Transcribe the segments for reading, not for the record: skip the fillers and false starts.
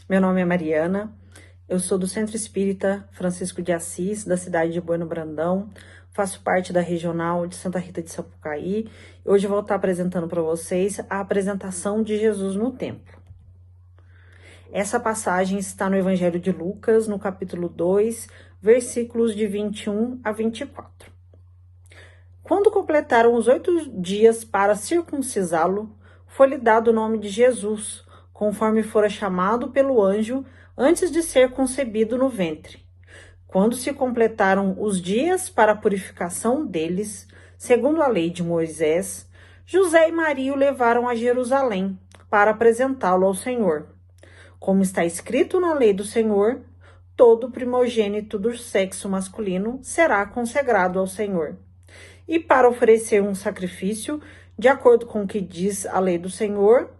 Meu nome é Mariana, eu sou do Centro Espírita Francisco de Assis, da cidade de Bueno Brandão, faço parte da regional de Santa Rita de Sapucaí. Hoje eu vou estar apresentando para vocês a apresentação de Jesus no templo. Essa passagem está no Evangelho de Lucas, no capítulo 2, versículos de 21 a 24. Quando completaram os 8 dias para circuncisá-lo, foi-lhe dado o nome de Jesus, conforme fora chamado pelo anjo antes de ser concebido no ventre. Quando se completaram os dias para a purificação deles, segundo a lei de Moisés, José e Maria o levaram a Jerusalém para apresentá-lo ao Senhor. Como está escrito na lei do Senhor, todo primogênito do sexo masculino será consagrado ao Senhor. E para oferecer um sacrifício, de acordo com o que diz a lei do Senhor,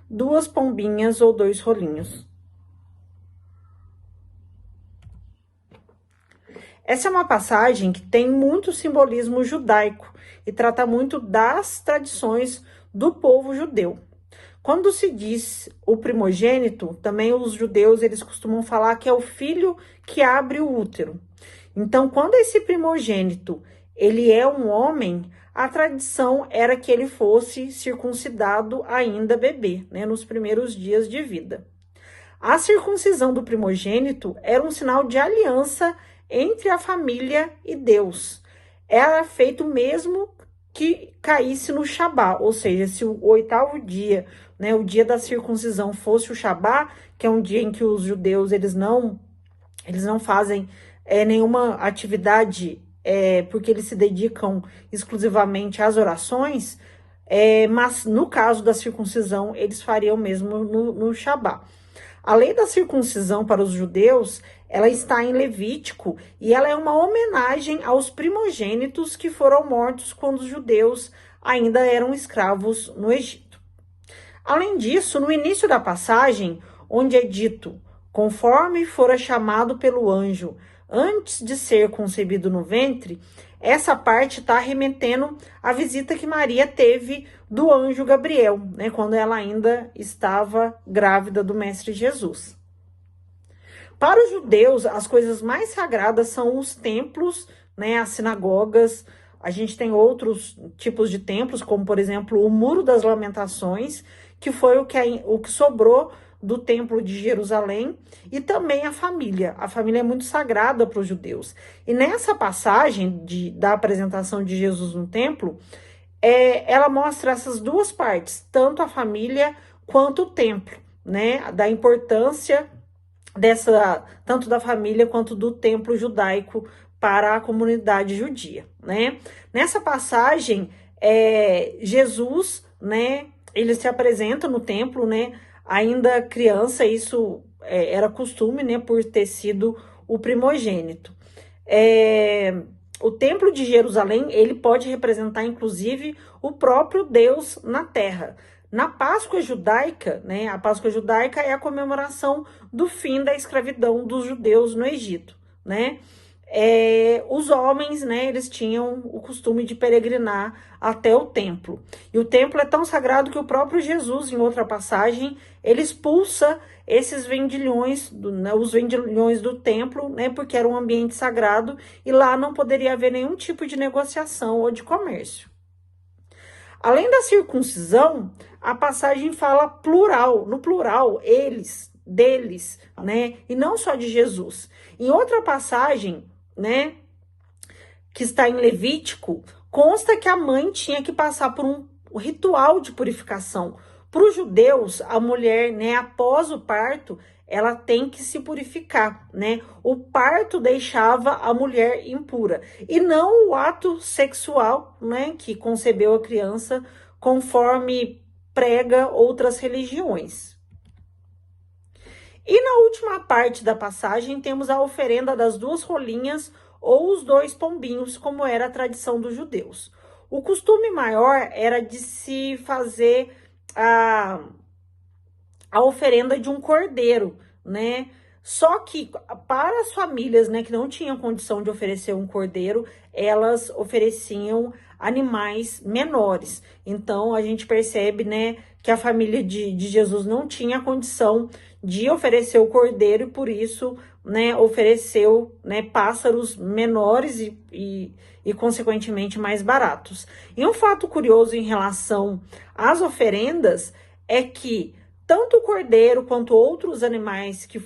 2 pombinhas ou 2 rolinhos. Essa é uma passagem que tem muito simbolismo judaico e trata muito das tradições do povo judeu. Quando se diz o primogênito, também os judeus eles costumam falar que é o filho que abre o útero. Então, quando esse primogênito ele é um homem, a tradição era que ele fosse circuncidado ainda bebê, né, nos primeiros dias de vida. A circuncisão do primogênito era um sinal de aliança entre a família e Deus. Era feito mesmo que caísse no Shabá, ou seja, se o 8º dia, né, o dia da circuncisão fosse o Shabá, que é um dia em que os judeus eles não fazem nenhuma atividade, porque eles se dedicam exclusivamente às orações, mas no caso da circuncisão, eles fariam mesmo no Shabá. A lei da circuncisão para os judeus, ela está em Levítico e ela é uma homenagem aos primogênitos que foram mortos quando os judeus ainda eram escravos no Egito. Além disso, no início da passagem, onde é dito, conforme fora chamado pelo anjo, antes de ser concebido no ventre, essa parte está remetendo à visita que Maria teve do anjo Gabriel, né, quando ela ainda estava grávida do Mestre Jesus. Para os judeus, as coisas mais sagradas são os templos, né, as sinagogas. A gente tem outros tipos de templos, como, por exemplo, o Muro das Lamentações, que foi o que sobrou do Templo de Jerusalém, e também a família. A família é muito sagrada para os judeus. E nessa passagem da apresentação de Jesus no templo, ela mostra essas duas partes, tanto a família quanto o templo, né? Da importância tanto da família quanto do templo judaico para a comunidade judia, né? Nessa passagem, Jesus, né? Ele se apresenta no templo, né? Ainda criança, isso era costume, né, por ter sido o primogênito. O templo de Jerusalém, ele pode representar, inclusive, o próprio Deus na terra. Na Páscoa judaica, né, a Páscoa judaica é a comemoração do fim da escravidão dos judeus no Egito, né? Os homens, né, eles tinham o costume de peregrinar até o templo. E o templo é tão sagrado que o próprio Jesus, em outra passagem, ele expulsa esses vendilhões, os vendilhões do templo, né, porque era um ambiente sagrado e lá não poderia haver nenhum tipo de negociação ou de comércio. Além da circuncisão, a passagem fala plural, no plural, eles, deles, né, e não só de Jesus. Em outra passagem, né, que está em Levítico, consta que a mãe tinha que passar por um ritual de purificação. Para os judeus, a mulher, né, após o parto, ela tem que se purificar, né? O parto deixava a mulher impura e não o ato sexual, né, que concebeu a criança, conforme prega outras religiões. E na última parte da passagem temos a oferenda das 2 rolinhas ou os 2 pombinhos, como era a tradição dos judeus. O costume maior era de se fazer a oferenda de um cordeiro, né? Só que para as famílias, né, que não tinham condição de oferecer um cordeiro, elas ofereciam animais menores. Então, a gente percebe, né, que a família de Jesus não tinha condição de oferecer o cordeiro e por isso, né, ofereceu, né, pássaros menores e consequentemente mais baratos. E um fato curioso em relação às oferendas é que tanto o cordeiro quanto outros animais que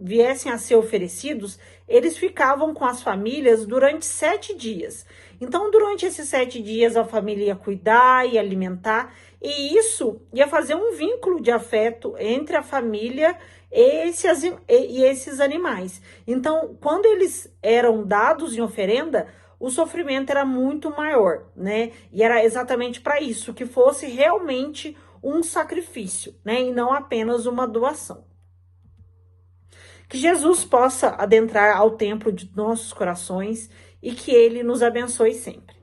viessem a ser oferecidos, eles ficavam com as famílias durante 7 dias. Então, durante esses 7 dias, a família ia cuidar e alimentar, e isso ia fazer um vínculo de afeto entre a família e esses animais. Então, quando eles eram dados em oferenda, o sofrimento era muito maior, né? E era exatamente para isso, que fosse realmente um sacrifício, né? E não apenas uma doação. Que Jesus possa adentrar ao templo de nossos corações e que ele nos abençoe sempre.